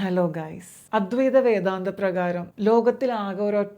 Hello guys, അദ്വൈത വേദാന്ത പ്രകാരം ലോകത്തിൽ ആകെ ഒരൊറ്റ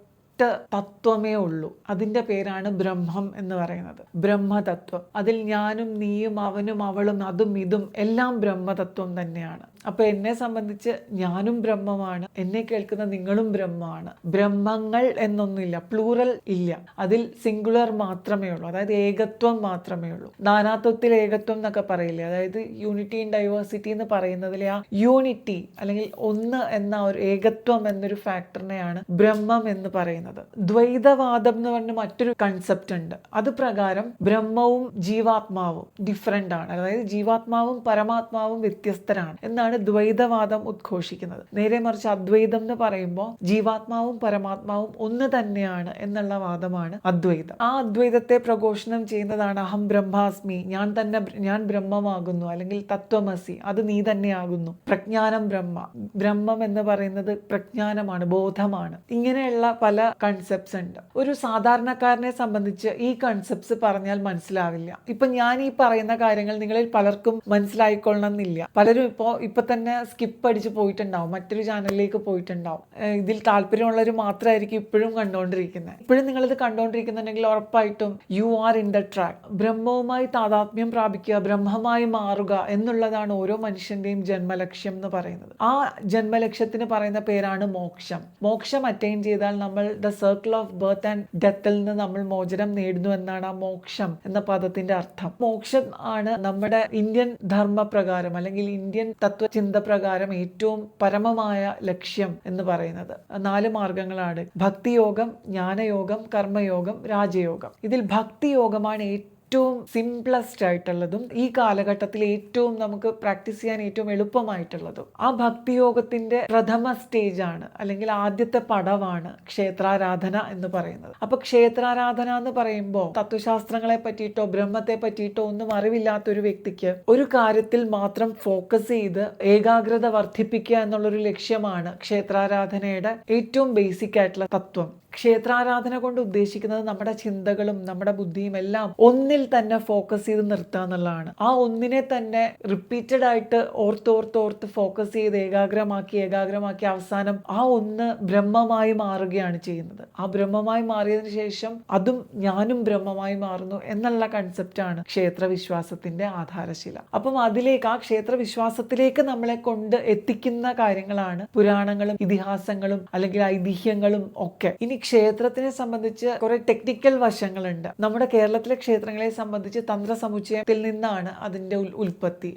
തത്വമേ ഉള്ളൂ. അതിൻ്റെ പേരാണ് ബ്രഹ്മം എന്ന് പറയുന്നത്. ബ്രഹ്മതത്വം. അതിൽ ഞാനും നീയും അവനും അവളും അതും ഇതും എല്ലാം ബ്രഹ്മതത്വം തന്നെയാണ്. അപ്പൊ എന്നെ സംബന്ധിച്ച് ഞാനും ബ്രഹ്മമാണ്, എന്നെ കേൾക്കുന്ന നിങ്ങളും ബ്രഹ്മമാണ്. ബ്രഹ്മങ്ങൾ എന്നൊന്നുമില്ല, പ്ലൂറൽ ഇല്ല. അതിൽ സിംഗുലർ മാത്രമേ ഉള്ളൂ, അതായത് ഏകത്വം മാത്രമേ ഉള്ളൂ. നാനാത്വത്തിൽ ഏകത്വം എന്നൊക്കെ പറയില്ലേ, അതായത് യൂണിറ്റി ഇൻ ഡൈവേഴ്സിറ്റി എന്ന് പറയുന്നതിലെ ആ യൂണിറ്റി അല്ലെങ്കിൽ ഒന്ന് എന്ന ഒരു ഏകത്വം എന്നൊരു ഫാക്ടറിനെയാണ് ബ്രഹ്മം എന്ന് പറയുന്നത്. ദ്വൈതവാദം എന്ന് പറഞ്ഞ മറ്റൊരു കൺസെപ്റ്റ് ഉണ്ട്. അത് പ്രകാരം ബ്രഹ്മവും ജീവാത്മാവും ഡിഫറെന്റ് ആണ്, അതായത് ജീവാത്മാവും പരമാത്മാവും വ്യത്യസ്തരാണ് എന്നാണ് ദ്വൈതവാദം ഉദ്ഘോഷിക്കുന്നത്. നേരെ മറിച്ച് അദ്വൈതം എന്ന് പറയുമ്പോൾ ജീവാത്മാവും പരമാത്മാവും ഒന്ന് തന്നെയാണ് എന്നുള്ള വാദമാണ് അദ്വൈതം. ആ അദ്വൈതത്തെ പ്രഘോഷണം ചെയ്യുന്നതാണ് അഹം ബ്രഹ്മാസ്മി, ഞാൻ ബ്രഹ്മമാകുന്നു, അല്ലെങ്കിൽ തത്വമസി, അത് നീ തന്നെയാകുന്നു, പ്രജ്ഞാനം ബ്രഹ്മം എന്ന് പറയുന്നത് പ്രജ്ഞാനമാണ്, ബോധമാണ്. ഇങ്ങനെയുള്ള പല കൺസെപ്റ്റ്സ് ഉണ്ട്. ഒരു സാധാരണക്കാരനെ സംബന്ധിച്ച് ഈ കൺസെപ്റ്റ്സ് പറഞ്ഞാൽ മനസ്സിലാവില്ല. ഇപ്പൊ ഞാൻ ഈ പറയുന്ന കാര്യങ്ങൾ നിങ്ങളിൽ പലർക്കും മനസ്സിലായിക്കൊള്ളണം എന്നില്ല. പലരും ഇപ്പൊ തന്നെ സ്കിപ്പ് അടിച്ച് പോയിട്ടുണ്ടാവും, മറ്റൊരു ചാനലിലേക്ക് പോയിട്ടുണ്ടാവും. ഇതിൽ താല്പര്യമുള്ളവർ മാത്രമായിരിക്കും ഇപ്പോഴും കണ്ടുകൊണ്ടിരിക്കുന്നത്. ഇപ്പോഴും നിങ്ങളിത് കണ്ടുകൊണ്ടിരിക്കുന്നുണ്ടെങ്കിൽ ഉറപ്പായിട്ടും you are in the track. ബ്രഹ്മവുമായി താതാത്മ്യം പ്രാപിക്കുക, ബ്രഹ്മമായി മാറുക എന്നുള്ളതാണ് ഓരോ മനുഷ്യന്റെയും ജന്മലക്ഷ്യം എന്ന് പറയുന്നത്. ആ ജന്മലക്ഷ്യത്തിന് പറയുന്ന പേരാണ് മോക്ഷം. മോക്ഷം അറ്റൈൻ ചെയ്താൽ നമ്മൾ the circle of birth and ഡെത്തിൽ നിന്ന് നമ്മൾ മോചനം നേടുന്നു എന്നാണ് ആ മോക്ഷം എന്ന പദത്തിന്റെ അർത്ഥം. മോക്ഷം ആണ് നമ്മുടെ ഇന്ത്യൻ ധർമ്മപ്രകാരം അല്ലെങ്കിൽ ഇന്ത്യൻ തത്വചിന്ത പ്രകാരം ഏറ്റവും പരമമായ ലക്ഷ്യം എന്ന് പറയുന്നത്. 4 മാർഗങ്ങളാണ്: ഭക്തിയോഗം, ജ്ഞാനയോഗം, കർമ്മയോഗം, രാജയോഗം. ഇതിൽ ഭക്തിയോഗമാണ് ഏറ്റവും സിംപ്ലസ്റ്റ് ആയിട്ടുള്ളതും ഈ കാലഘട്ടത്തിൽ ഏറ്റവും നമുക്ക് പ്രാക്ടീസ് ചെയ്യാൻ ഏറ്റവും എളുപ്പമായിട്ടുള്ളതും. ആ ഭക്തിയോഗത്തിന്റെ പ്രഥമ സ്റ്റേജ് ആണ്, അല്ലെങ്കിൽ ആദ്യത്തെ പടവാണ് ക്ഷേത്രാരാധന എന്ന് പറയുന്നത്. അപ്പൊ ക്ഷേത്രാരാധന എന്ന് പറയുമ്പോൾ തത്വശാസ്ത്രങ്ങളെ പറ്റിയിട്ടോ ബ്രഹ്മത്തെ പറ്റിയിട്ടോ ഒന്നും അറിവില്ലാത്ത ഒരു വ്യക്തിക്ക് ഒരു കാര്യത്തിൽ മാത്രം ഫോക്കസ് ചെയ്ത് ഏകാഗ്രത വർദ്ധിപ്പിക്കുക എന്നുള്ളൊരു ലക്ഷ്യമാണ് ക്ഷേത്രാരാധനയുടെ ഏറ്റവും ബേസിക് ആയിട്ടുള്ള തത്വം. ക്ഷേത്രാരാധന കൊണ്ട് ഉദ്ദേശിക്കുന്നത് നമ്മുടെ ചിന്തകളും നമ്മുടെ ബുദ്ധിയും എല്ലാം ഒന്നിൽ തന്നെ ഫോക്കസ് ചെയ്ത് നിർത്തുക എന്നുള്ളതാണ്. ആ ഒന്നിനെ തന്നെ റിപ്പീറ്റഡ് ആയിട്ട് ഓർത്ത് ഫോക്കസ് ചെയ്ത് ഏകാഗ്രമാക്കി അവസാനം ആ ഒന്ന് ബ്രഹ്മമായി മാറുകയാണ് ചെയ്യുന്നത്. ആ ബ്രഹ്മമായി മാറിയതിനു ശേഷം അതും ഞാനും ബ്രഹ്മമായി മാറുന്നു എന്നുള്ള കൺസെപ്റ്റാണ് ക്ഷേത്രവിശ്വാസത്തിന്റെ ആധാരശില. അപ്പം ആ ക്ഷേത്രവിശ്വാസത്തിലേക്ക് നമ്മളെ കൊണ്ട് എത്തിക്കുന്ന കാര്യങ്ങളാണ് പുരാണങ്ങളും ഇതിഹാസങ്ങളും അല്ലെങ്കിൽ ഐതിഹ്യങ്ങളും ഒക്കെ. ഇനി ക്ഷേത്രത്തിനെ സംബന്ധിച്ച് കുറെ ടെക്നിക്കൽ വശങ്ങളുണ്ട്. നമ്മുടെ കേരളത്തിലെ ക്ഷേത്രങ്ങളെ സംബന്ധിച്ച് തന്ത്ര സമുച്ചയത്തിൽ നിന്നാണ് അതിന്റെ ഉൽപ്പത്തി.